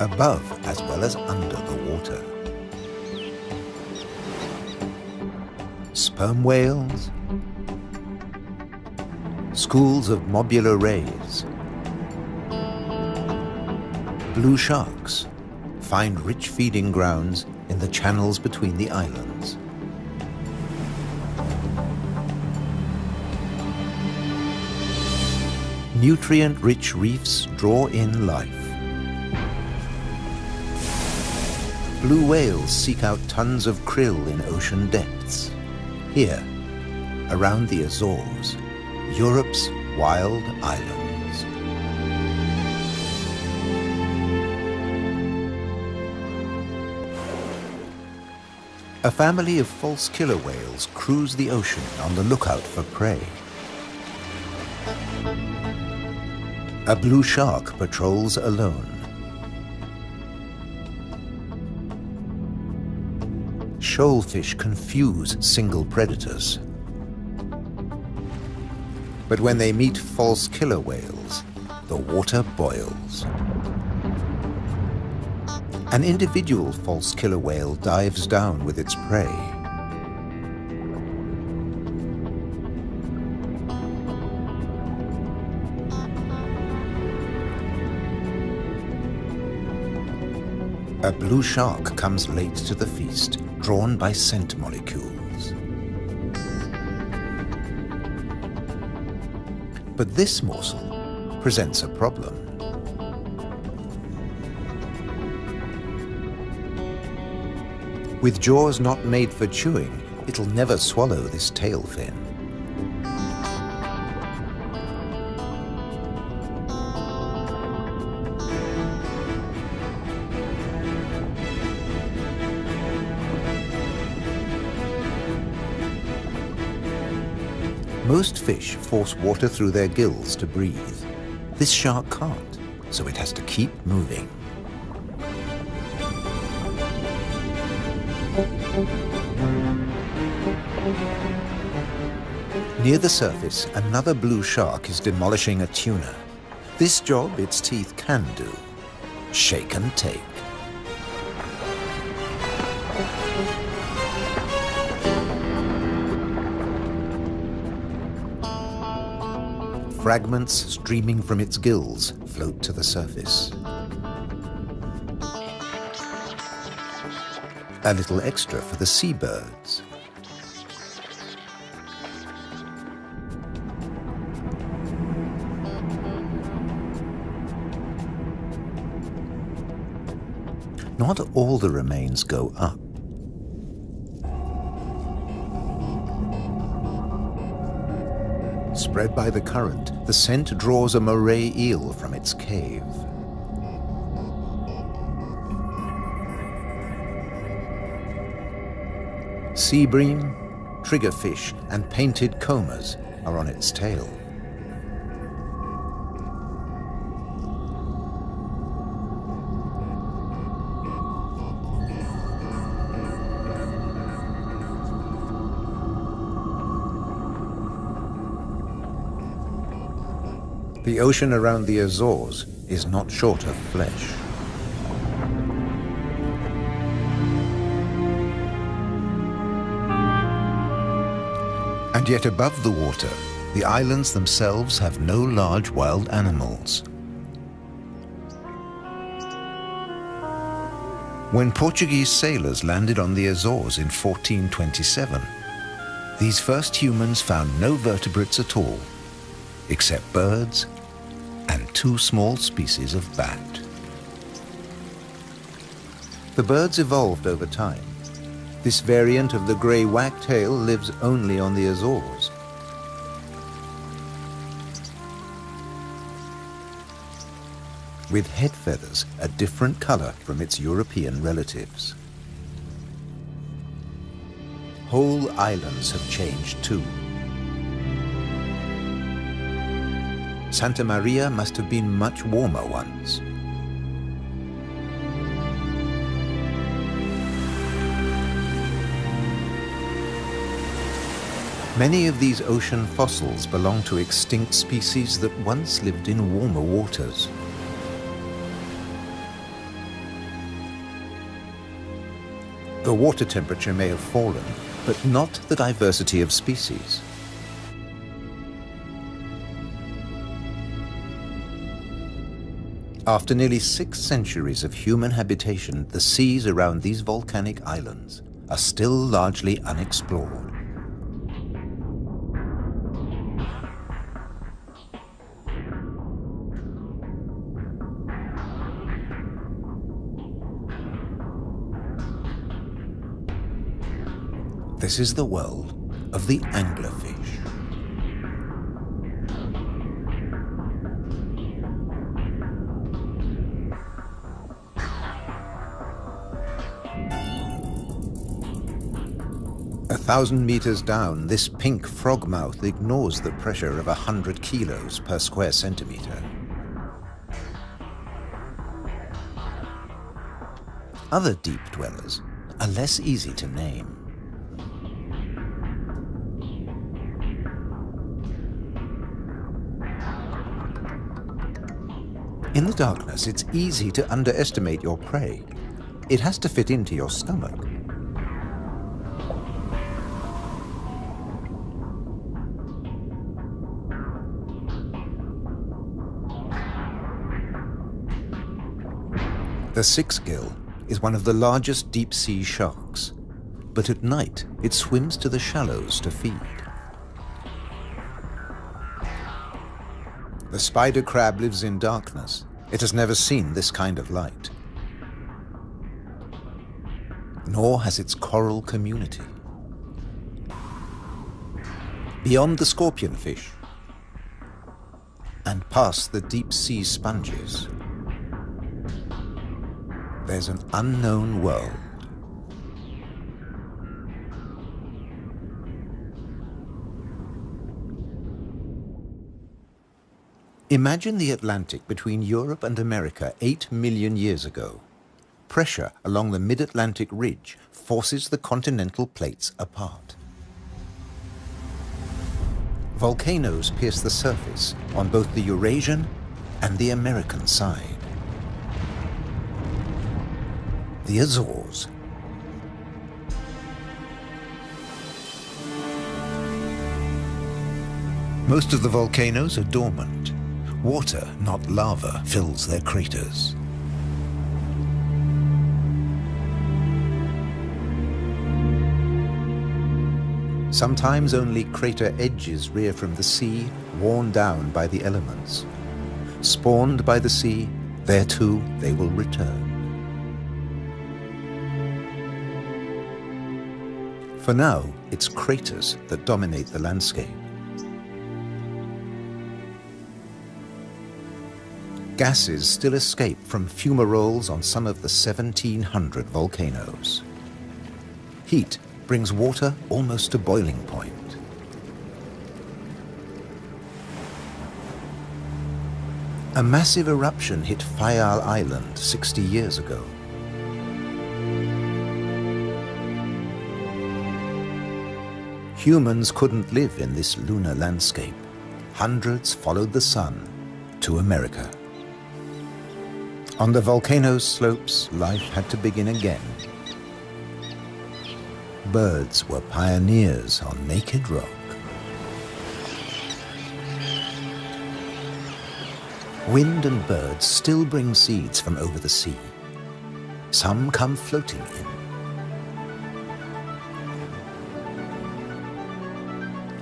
above as well as under the water. Sperm whales, schools of mobular rays, blue sharks find rich feeding grounds in the channels between the islands. Nutrient-rich reefs draw in life. Blue whales seek out tons of krill in ocean depths. Here, around the Azores, Europe's wild islands. A family of false killer whales cruise the ocean on the lookout for prey. A blue shark patrols alone. Shoalfish confuse single predators. But when they meet false killer whales, the water boils. An individual false killer whale dives down with its prey. A blue shark comes late to the feast, drawn by scent molecules. But this morsel presents a problem. With jaws not made for chewing, it'll never swallow this tail fin. Most fish force water through their gills to breathe. This shark can't, so it has to keep moving. Near the surface, another blue shark is demolishing a tuna. This job its teeth can do: shake and take. Fragments streaming from its gills float to the surface. A little extra for the seabirds. Not all the remains go up. Spread by the current, the scent draws a moray eel from its cave. Sea bream, triggerfish, and painted combers are on its tail. The ocean around the Azores is not short of flesh. And yet above the water, the islands themselves have no large wild animals. When Portuguese sailors landed on the Azores in 1427, these first humans found no vertebrates at all, except birds and two small species of bat. The birds evolved over time. This variant of the grey wagtail lives only on the Azores. With head feathers a different color from its European relatives. Whole islands have changed too. Santa Maria must have been much warmer once. Many of these ocean fossils belong to extinct species that once lived in warmer waters. The water temperature may have fallen, but not the diversity of species. After nearly 6 centuries of human habitation, the seas around these volcanic islands are still largely unexplored. This is the world of the anglerfish. A 1,000 meters down, this pink frogmouth ignores the pressure of 100 kilos per square centimeter. Other deep dwellers are less easy to name. In the darkness, it's easy to underestimate your prey. It has to fit into your stomach. The six-gill is one of the largest deep-sea sharks, but at night it swims to the shallows to feed. The spider crab lives in darkness. It has never seen this kind of light. Nor has its coral community. Beyond the scorpionfish and past the deep-sea sponges, there's an unknown world. Imagine the Atlantic between Europe and America 8 million years ago. Pressure along the mid-Atlantic ridge forces the continental plates apart. Volcanoes pierce the surface on both the Eurasian and the American side. The Azores. Most of the volcanoes are dormant. Water, not lava, fills their craters. Sometimes only crater edges rear from the sea, worn down by the elements. Spawned by the sea, there too they will return. For now, it's craters that dominate the landscape. Gases still escape from fumaroles on some of the 1,700 volcanoes. Heat brings water almost to boiling point. A massive eruption hit Fayal Island 60 years ago. Humans couldn't live in this lunar landscape. Hundreds followed the sun to America. On the volcano's slopes, life had to begin again. Birds were pioneers on naked rock. Wind and birds still bring seeds from over the sea. Some come floating in.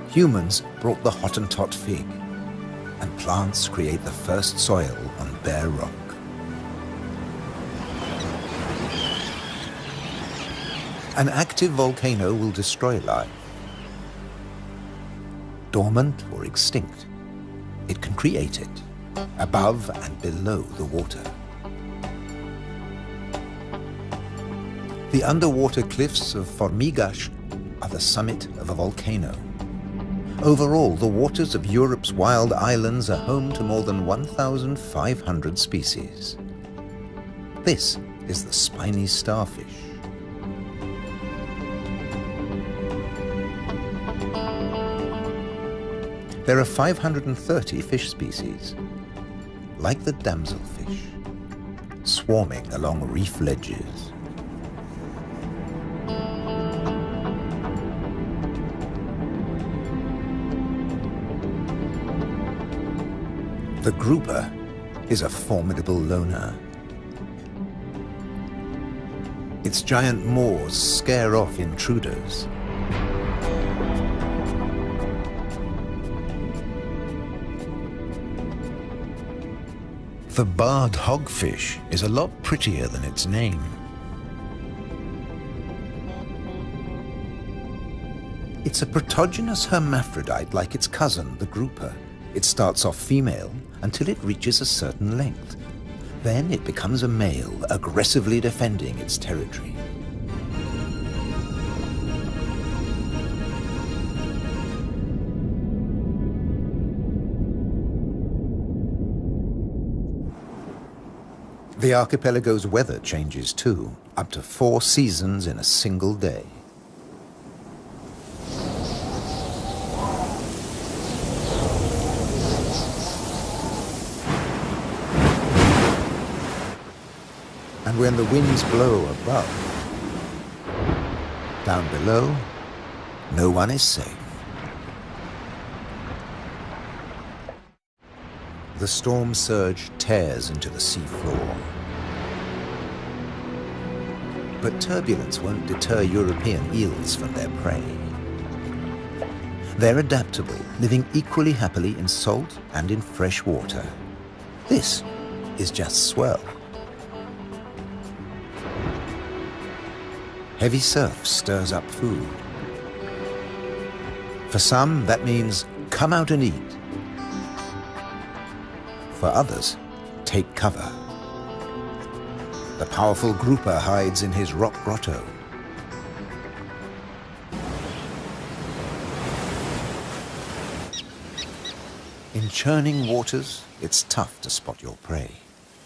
Humans brought the Hottentot fig, and plants create the first soil on bare rock. An active volcano will destroy life. Dormant or extinct, it can create it, above and below the water. The underwater cliffs of Formigas are the summit of a volcano. Overall, the waters of Europe's wild islands are home to more than 1,500 species. This is the spiny starfish. There are 530 fish species, like the damselfish, swarming along reef ledges. The grouper is a formidable loner. Its giant maws scare off intruders. The barred hogfish is a lot prettier than its name. It's a protogynous hermaphrodite like its cousin, the grouper. It starts off female until it reaches a certain length. Then it becomes a male, aggressively defending its territory. The archipelago's weather changes too, up to 4 seasons in a single day. And when the winds blow above, down below, no one is safe. The storm surge tears into the sea floor. But turbulence won't deter European eels from their prey. They're adaptable, living equally happily in salt and in fresh water. This is just swell. Heavy surf stirs up food. For some, that means come out and eat. For others, take cover. The powerful grouper hides in his rock grotto. In churning waters, it's tough to spot your prey.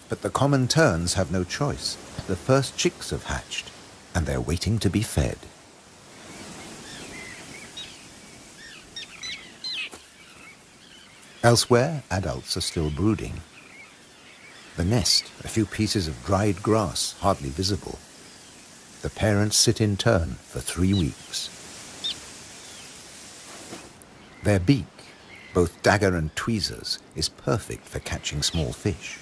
But the common terns have no choice. The first chicks have hatched, and they're waiting to be fed. Elsewhere, adults are still brooding. The nest, a few pieces of dried grass, hardly visible. The parents sit in turn for 3 weeks. Their beak, both dagger and tweezers, is perfect for catching small fish.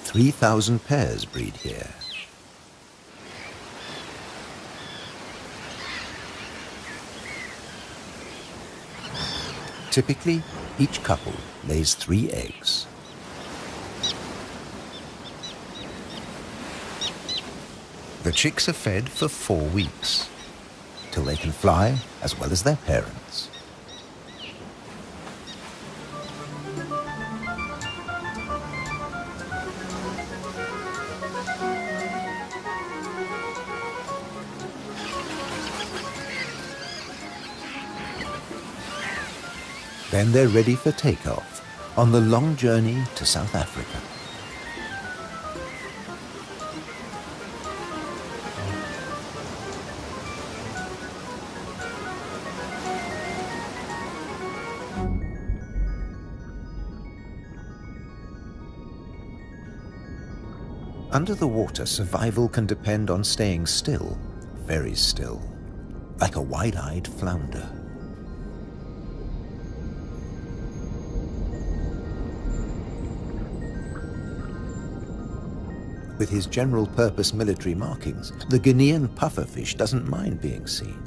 "3,000 pairs breed here. Typically, each couple lays 3 eggs. The chicks are fed for 4 weeks, till they can fly as well as their parents. Then they're ready for takeoff on the long journey to South Africa. Under the water, survival can depend on staying still, very still, like a wide-eyed flounder. With his general-purpose military markings, the Guinean pufferfish doesn't mind being seen.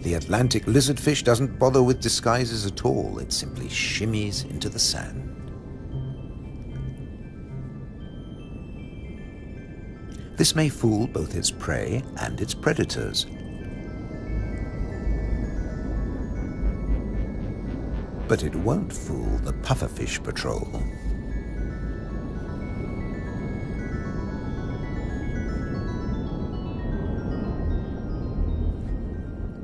The Atlantic lizardfish doesn't bother with disguises at all. It simply shimmies into the sand. This may fool both its prey and its predators. But it won't fool the pufferfish patrol.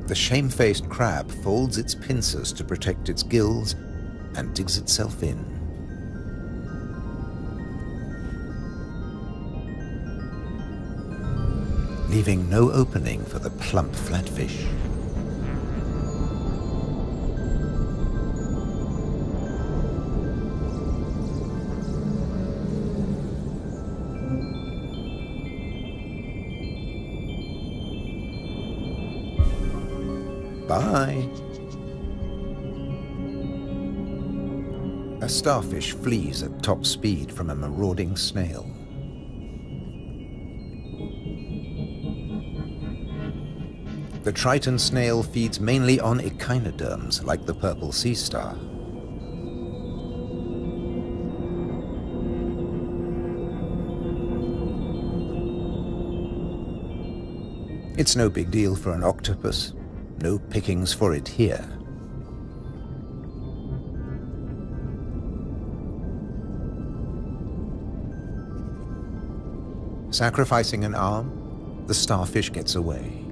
The shamefaced crab folds its pincers to protect its gills and digs itself in. Leaving no opening for the plump flatfish. Bye. A starfish flees at top speed from a marauding snail. The Triton snail feeds mainly on echinoderms like the purple sea star. It's no big deal for an octopus. No pickings for it here. Sacrificing an arm, the starfish gets away.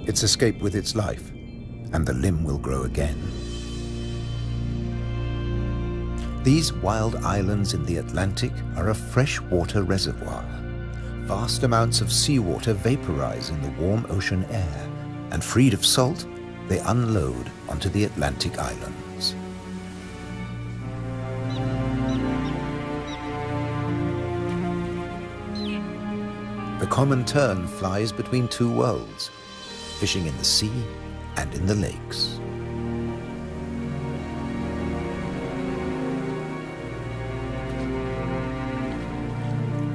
It's escaped with its life, and the limb will grow again. These wild islands in the Atlantic are a freshwater reservoir. Vast amounts of seawater vaporize in the warm ocean air, and freed of salt, they unload onto the Atlantic islands. The common tern flies between two worlds, fishing in the sea and in the lakes.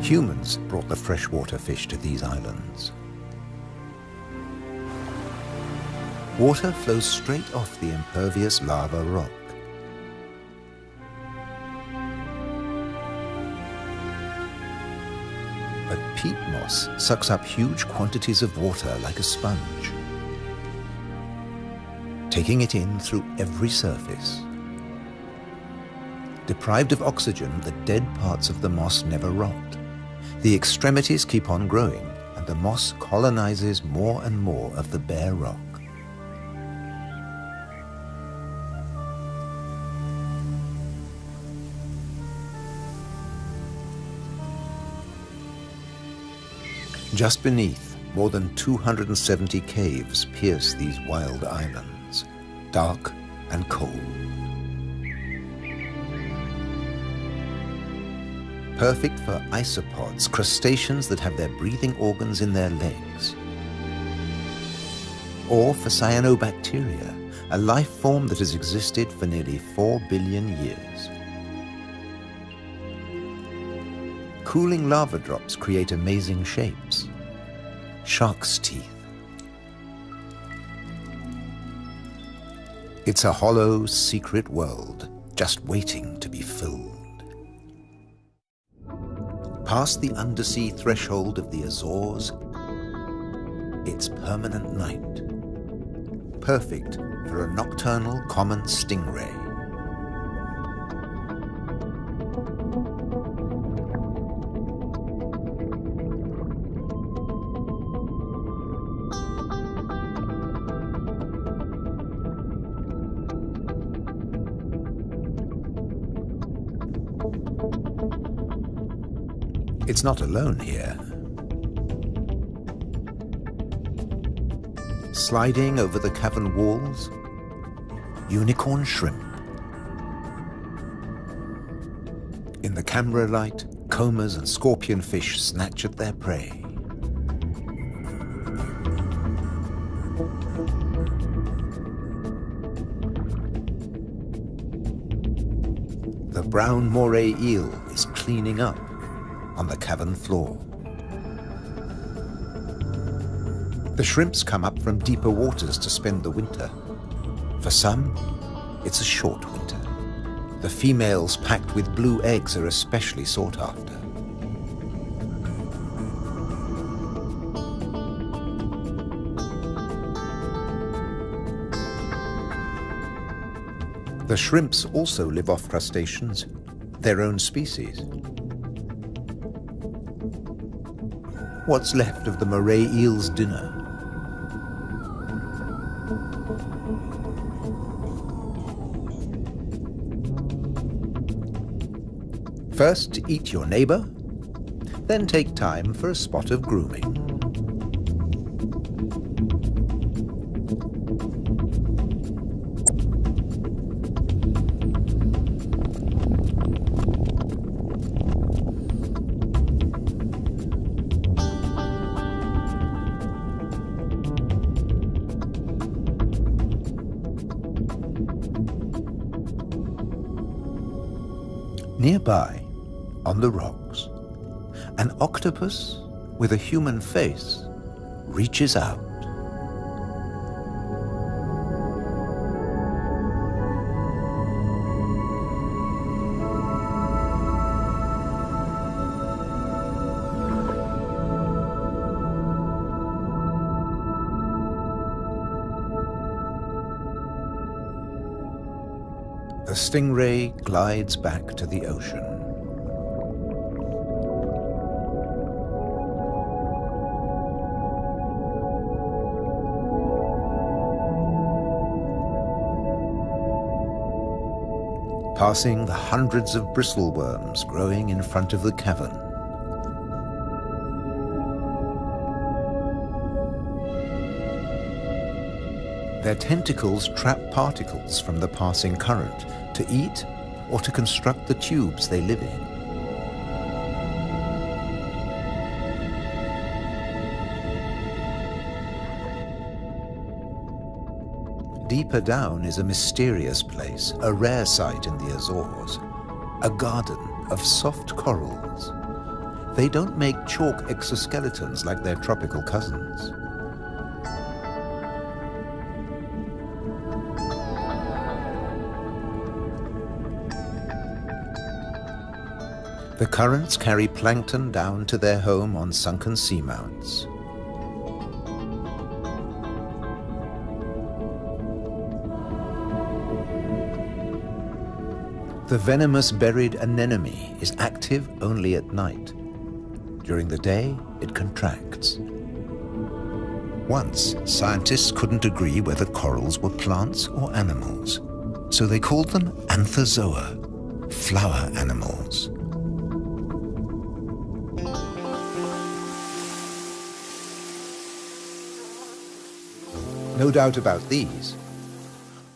Humans brought the freshwater fish to these islands. Water flows straight off the impervious lava rock. But peat moss sucks up huge quantities of water like a sponge, taking it in through every surface. Deprived of oxygen, the dead parts of the moss never rot. The extremities keep on growing, and the moss colonizes more and more of the bare rock. Just beneath, more than 270 caves pierce these wild islands, dark and cold. Perfect for isopods, crustaceans that have their breathing organs in their legs. Or for cyanobacteria, a life form that has existed for nearly 4 billion years. Cooling lava drops create amazing shapes. Shark's teeth. It's a hollow, secret world, just waiting to be filled. Past the undersea threshold of the Azores, it's permanent night. Perfect for a nocturnal common stingray. It's not alone here. Sliding over the cavern walls, unicorn shrimp. In the camera light, combers and scorpionfish snatch at their prey. The brown moray eel is cleaning up on the cavern floor. The shrimps come up from deeper waters to spend the winter. For some, it's a short winter. The females packed with blue eggs are especially sought after. The shrimps also live off crustaceans, their own species. What's left of the moray eel's dinner? First, eat your neighbor, then take time for a spot of grooming. Nearby, on the rocks, an octopus with a human face reaches out. The stingray glides back to the ocean. Passing the hundreds of bristleworms growing in front of the cavern. Their tentacles trap particles from the passing current to eat or to construct the tubes they live in. Deeper down is a mysterious place, a rare sight in the Azores, a garden of soft corals. They don't make chalk exoskeletons like their tropical cousins. The currents carry plankton down to their home on sunken seamounts. The venomous buried anemone is active only at night. During the day, it contracts. Once, scientists couldn't agree whether corals were plants or animals, so they called them anthozoa, flower animals. No doubt about these.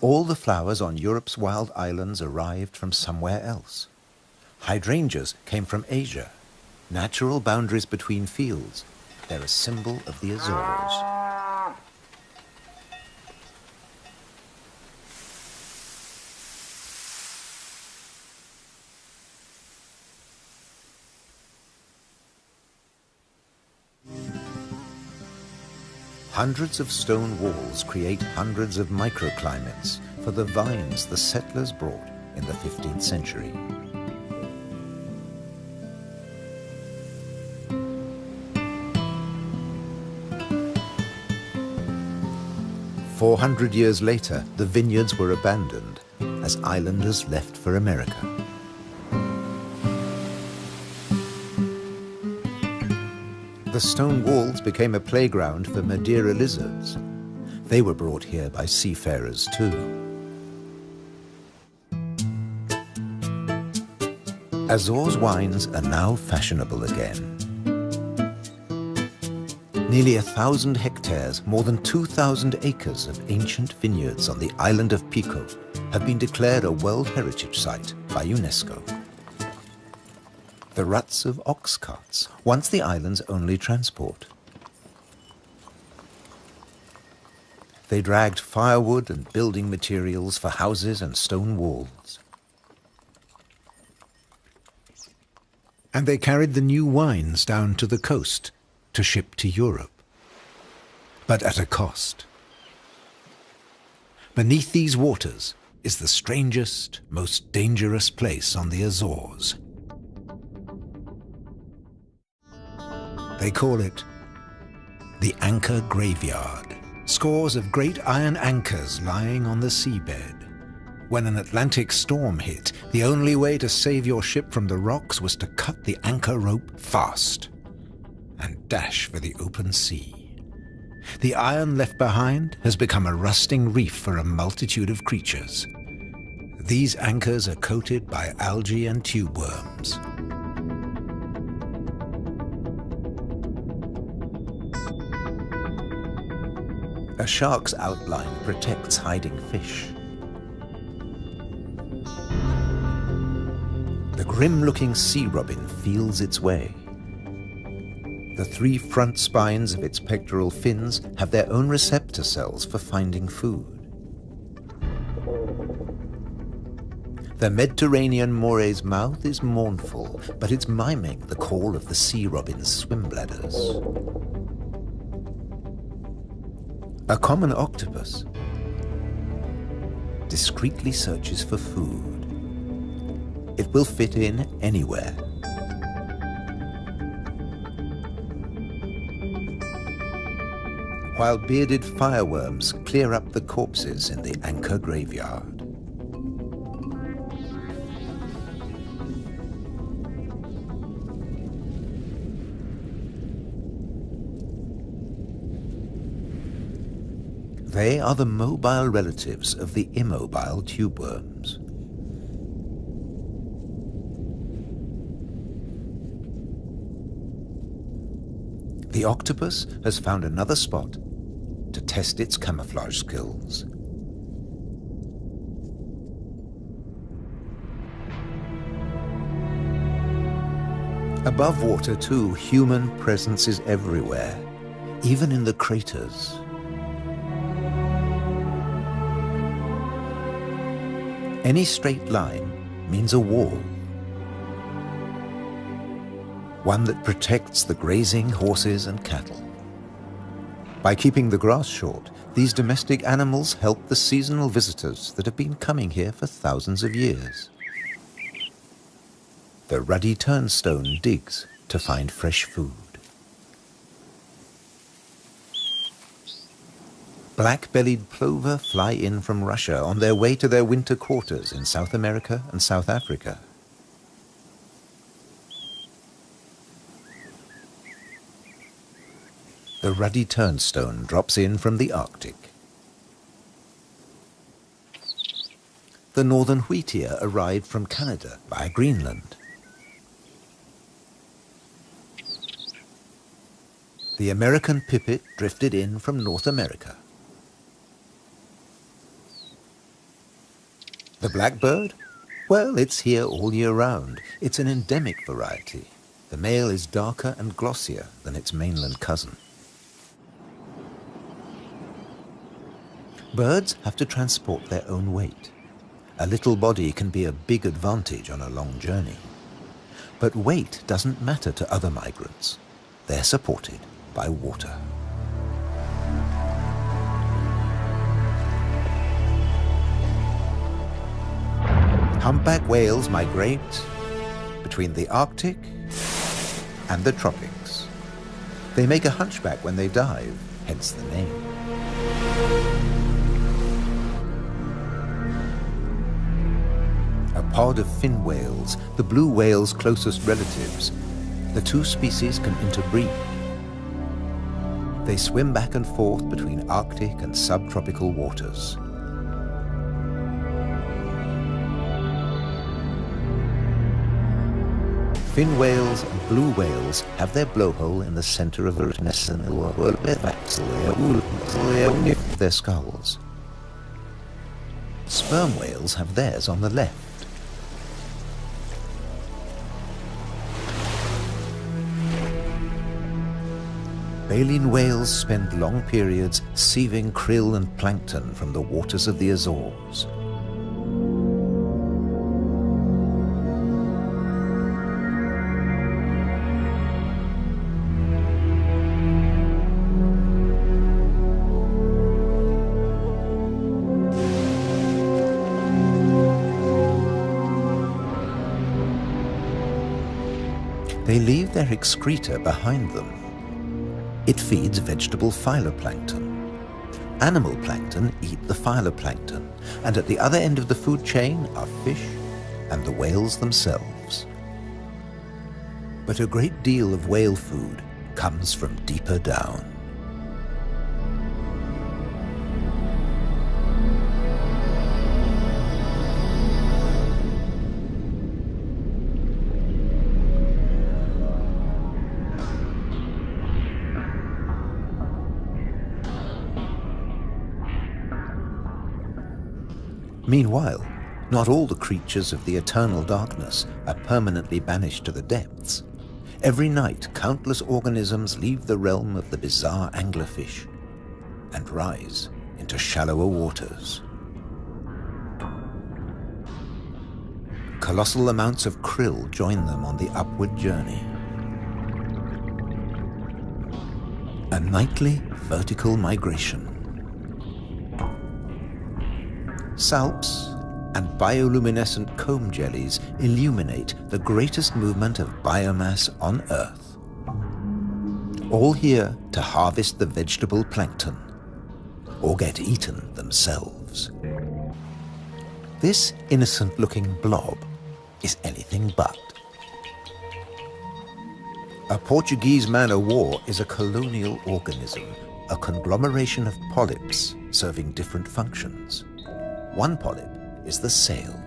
All the flowers on Europe's wild islands arrived from somewhere else. Hydrangeas came from Asia. Natural boundaries between fields. They're a symbol of the Azores. Hundreds of stone walls create hundreds of microclimates for the vines the settlers brought in the 15th century. "400 years later, the vineyards were abandoned as islanders left for America. The stone walls became a playground for Madeira lizards. They were brought here by seafarers too. Azores wines are now fashionable again. Nearly 1,000 hectares, more than 2,000 acres of ancient vineyards on the island of Pico have been declared a World Heritage Site by UNESCO. The ruts of ox carts, once the island's only transport. They dragged firewood and building materials for houses and stone walls. And they carried the new wines down to the coast to ship to Europe. But at a cost. Beneath these waters is the strangest, most dangerous place on the Azores. They call it the Anchor Graveyard. Scores of great iron anchors lying on the seabed. When an Atlantic storm hit, the only way to save your ship from the rocks was to cut the anchor rope fast and dash for the open sea. The iron left behind has become a rusting reef for a multitude of creatures. These anchors are coated by algae and tube worms. A shark's outline protects hiding fish. The grim-looking sea robin feels its way. The 3 front spines of its pectoral fins have their own receptor cells for finding food. The Mediterranean mooray's mouth is mournful, but it's miming the call of the sea robin's swim bladders. A common octopus discreetly searches for food. It will fit in anywhere. While bearded fireworms clear up the corpses in the anchor graveyard. They are the mobile relatives of the immobile tube worms. The octopus has found another spot to test its camouflage skills. Above water too, human presence is everywhere, even in the craters. Any straight line means a wall, one that protects the grazing horses and cattle. By keeping the grass short, these domestic animals help the seasonal visitors that have been coming here for thousands of years. The ruddy turnstone digs to find fresh food. Black-bellied plover fly in from Russia on their way to their winter quarters in South America and South Africa. The ruddy turnstone drops in from the Arctic. The northern wheatear arrived from Canada via Greenland. The American pipit drifted in from North America. The blackbird? Well, it's here all year round. It's an endemic variety. The male is darker and glossier than its mainland cousin. Birds have to transport their own weight. A little body can be a big advantage on a long journey. But weight doesn't matter to other migrants. They're supported by water. Humpback whales migrate between the Arctic and the tropics. They make a hunchback when they dive, hence the name. A pod of fin whales, the blue whale's closest relatives. The two species can interbreed. They swim back and forth between Arctic and subtropical waters. Fin whales and blue whales have their blowhole in the center of their skulls. Sperm whales have theirs on the left. Baleen whales spend long periods sieving krill and plankton from the waters of the Azores. They leave their excreta behind them. It feeds vegetable phytoplankton. Animal plankton eat the phytoplankton, and at the other end of the food chain are fish and the whales themselves. But a great deal of whale food comes from deeper down. Meanwhile, not all the creatures of the eternal darkness are permanently banished to the depths. Every night, countless organisms leave the realm of the bizarre anglerfish and rise into shallower waters. Colossal amounts of krill join them on the upward journey. A nightly vertical migration. Salps and bioluminescent comb jellies illuminate the greatest movement of biomass on Earth. All here to harvest the vegetable plankton, or get eaten themselves. This innocent-looking blob is anything but. A Portuguese man-o'-war is a colonial organism, a conglomeration of polyps serving different functions. One polyp is the sail.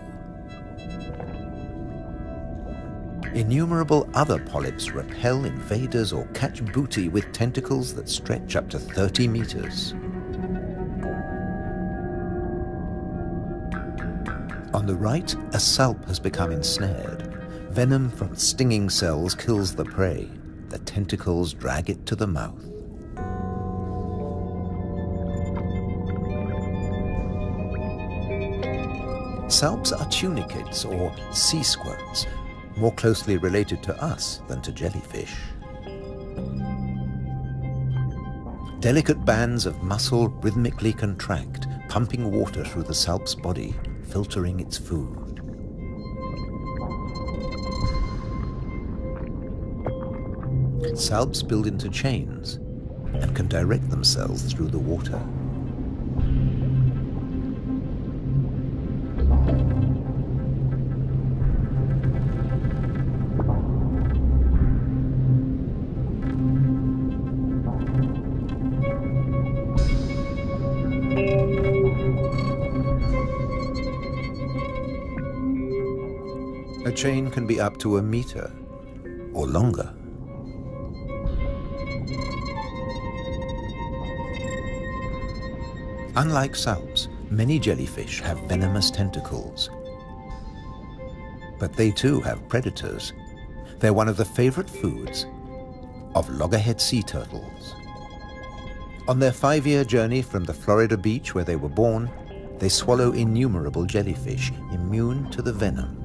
Innumerable other polyps repel invaders or catch booty with tentacles that stretch up to 30 meters. On the right, a salp has become ensnared. Venom from stinging cells kills the prey. The tentacles drag it to the mouth. Salps are tunicates or sea squirts, more closely related to us than to jellyfish. Delicate bands of muscle rhythmically contract, pumping water through the salp's body, filtering its food. Salps build into chains and can direct themselves through the water. A chain can be up to a meter or longer. Unlike salps, many jellyfish have venomous tentacles. But they too have predators. They're one of the favorite foods of loggerhead sea turtles. On their 5-year journey from the Florida beach where they were born, they swallow innumerable jellyfish immune to the venom.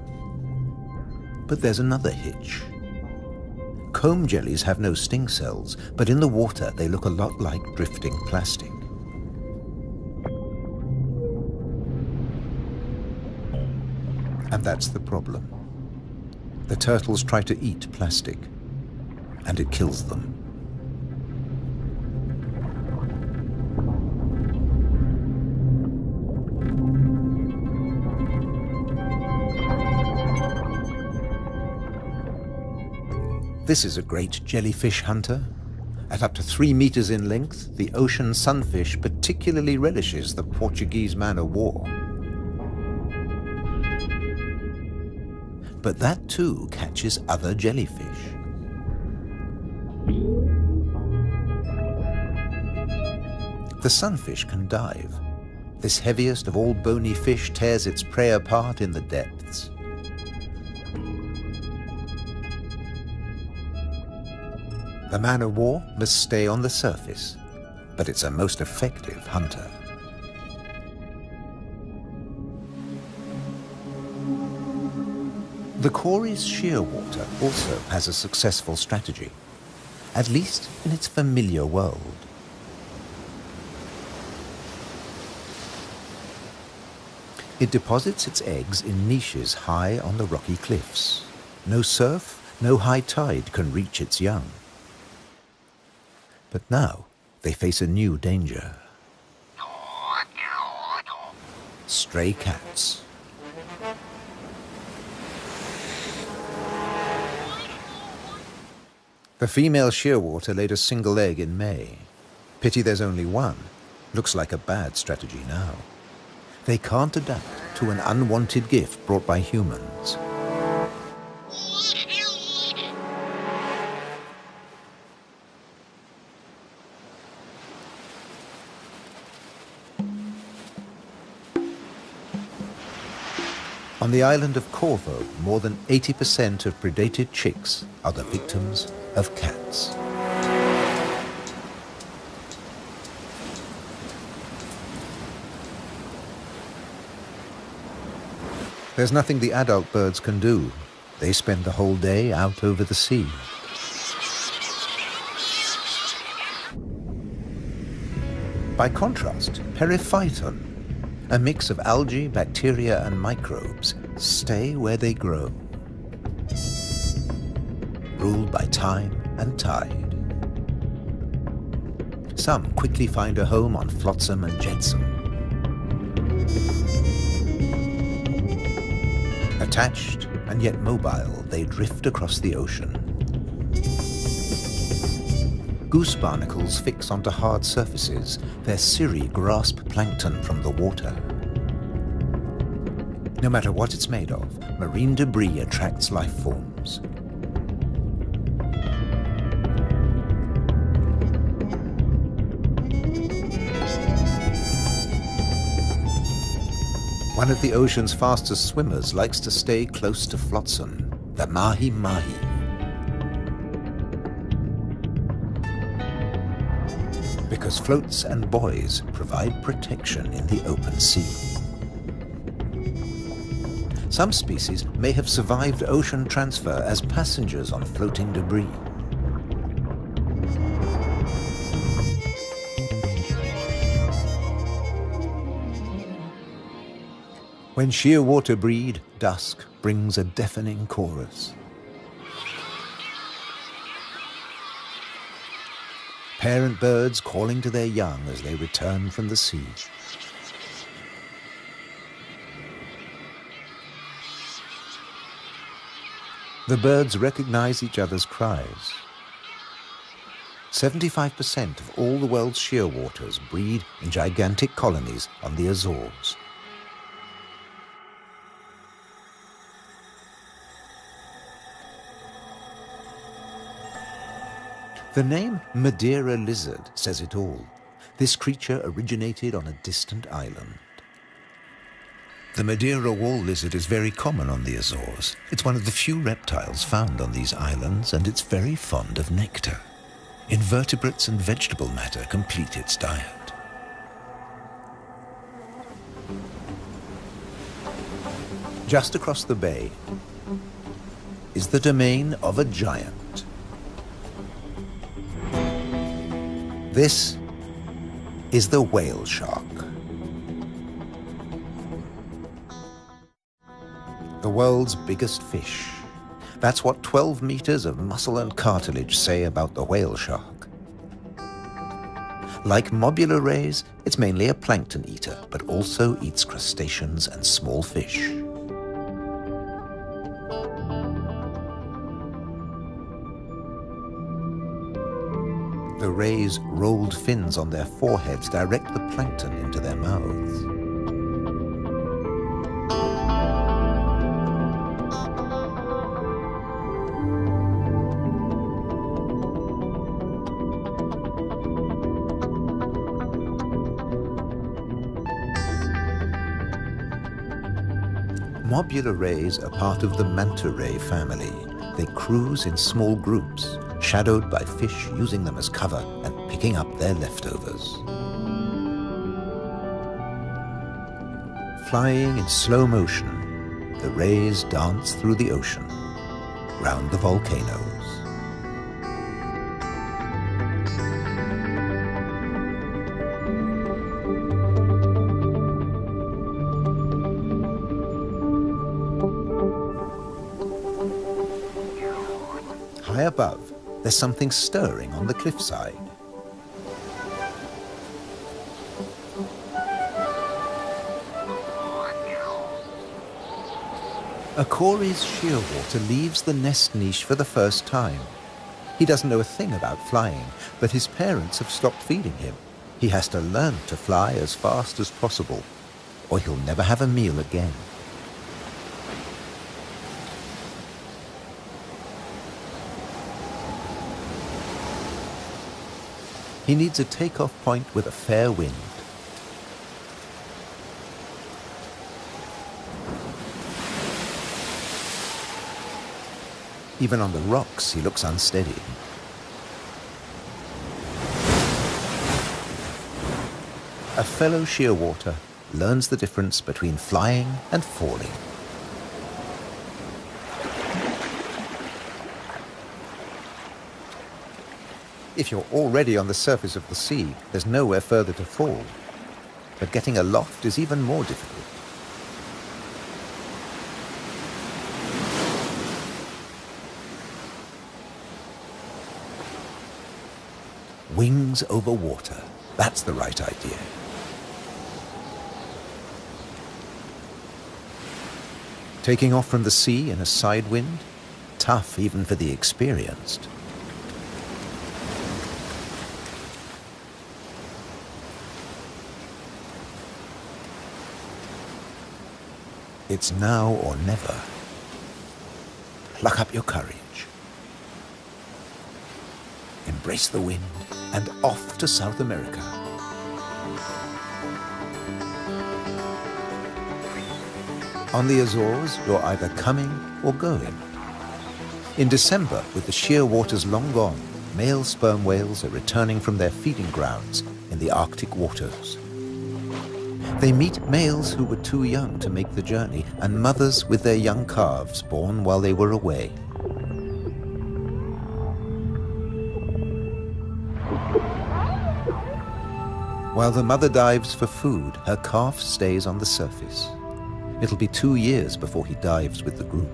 But there's another hitch. Comb jellies have no sting cells, but in the water they look a lot like drifting plastic. And that's the problem. The turtles try to eat plastic, and it kills them. This is a great jellyfish hunter. At up to 3 meters in length, the ocean sunfish particularly relishes the Portuguese man-o'-war. But that too catches other jellyfish. The sunfish can dive. This heaviest of all bony fish tears its prey apart in the depths. The man-o'-war must stay on the surface, but it's a most effective hunter. The Cory's shearwater also has a successful strategy, at least in its familiar world. It deposits its eggs in niches high on the rocky cliffs. No surf, no high tide can reach its young. But now they face a new danger. Stray cats. The female shearwater laid a single egg in May. Pity there's only one. Looks like a bad strategy now. They can't adapt to an unwanted gift brought by humans. On the island of Corvo, more than 80% of predated chicks are the victims of cats. There's nothing the adult birds can do. They spend the whole day out over the sea. By contrast, periphyton, a mix of algae, bacteria, and microbes, stay where they grow, ruled by time and tide. Some quickly find a home on flotsam and jetsam. Attached and yet mobile, they drift across the ocean. Goose barnacles fix onto hard surfaces. Their cirri grasp plankton from the water. No matter what it's made of, marine debris attracts life forms. One of the ocean's fastest swimmers likes to stay close to flotsam, the mahi-mahi. Because floats and buoys provide protection in the open sea. Some species may have survived ocean transfer as passengers on floating debris. When shearwater breed, dusk brings a deafening chorus. Parent birds calling to their young as they return from the sea. The birds recognize each other's cries. 75% of all the world's shearwaters breed in gigantic colonies on the Azores. The name Madeira lizard says it all. This creature originated on a distant island. The Madeira wall lizard is very common on the Azores. It's one of the few reptiles found on these islands, and it's very fond of nectar. Invertebrates and vegetable matter complete its diet. Just across the bay is the domain of a giant. This is the whale shark. The world's biggest fish. That's what 12 meters of muscle and cartilage say about the whale shark. Like mobula rays, it's mainly a plankton eater, but also eats crustaceans and small fish. The rays' rolled fins on their foreheads direct the plankton into their mouths. Mobula rays are part of the manta ray family. They cruise in small groups, shadowed by fish using them as cover and picking up their leftovers. Flying in slow motion, the rays dance through the ocean, round the volcanoes. High above, there's something stirring on the cliffside. A Cory's shearwater leaves the nest niche for the first time. He doesn't know a thing about flying, but his parents have stopped feeding him. He has to learn to fly as fast as possible, or he'll never have a meal again. He needs a takeoff point with a fair wind. Even on the rocks, he looks unsteady. A fellow shearwater learns the difference between flying and falling. If you're already on the surface of the sea, there's nowhere further to fall. But getting aloft is even more difficult. Wings over water. That's the right idea. Taking off from the sea in a side wind? Tough even for the experienced. It's now or never. Pluck up your courage. Embrace the wind and off to South America. On the Azores, you're either coming or going. In December, with the sheer waters long gone, male sperm whales are returning from their feeding grounds in the Arctic waters. They meet males who were too young to make the journey and mothers with their young calves born while they were away. While the mother dives for food, her calf stays on the surface. It'll be 2 years before he dives with the group.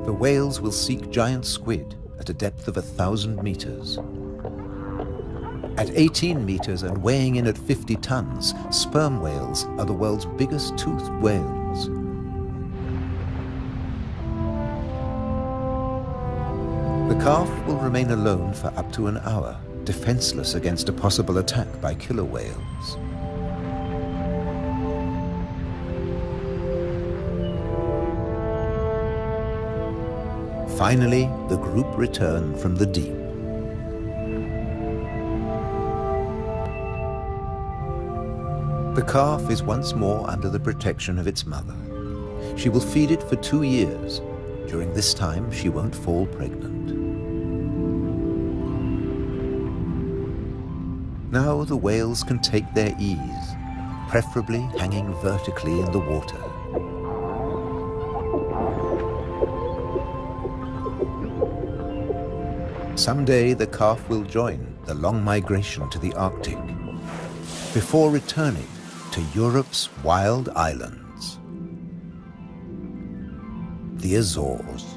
The whales will seek giant squid at a depth of 1,000 meters. At 18 meters and weighing in at 50 tons, sperm whales are the world's biggest toothed whales. The calf will remain alone for up to an hour, defenseless against a possible attack by killer whales. Finally, the group return from the deep. The calf is once more under the protection of its mother. She will feed it for 2 years. During this time, she won't fall pregnant. Now the whales can take their ease, preferably hanging vertically in the water. Someday the calf will join the long migration to the Arctic, before returning to Europe's wild islands, the Azores.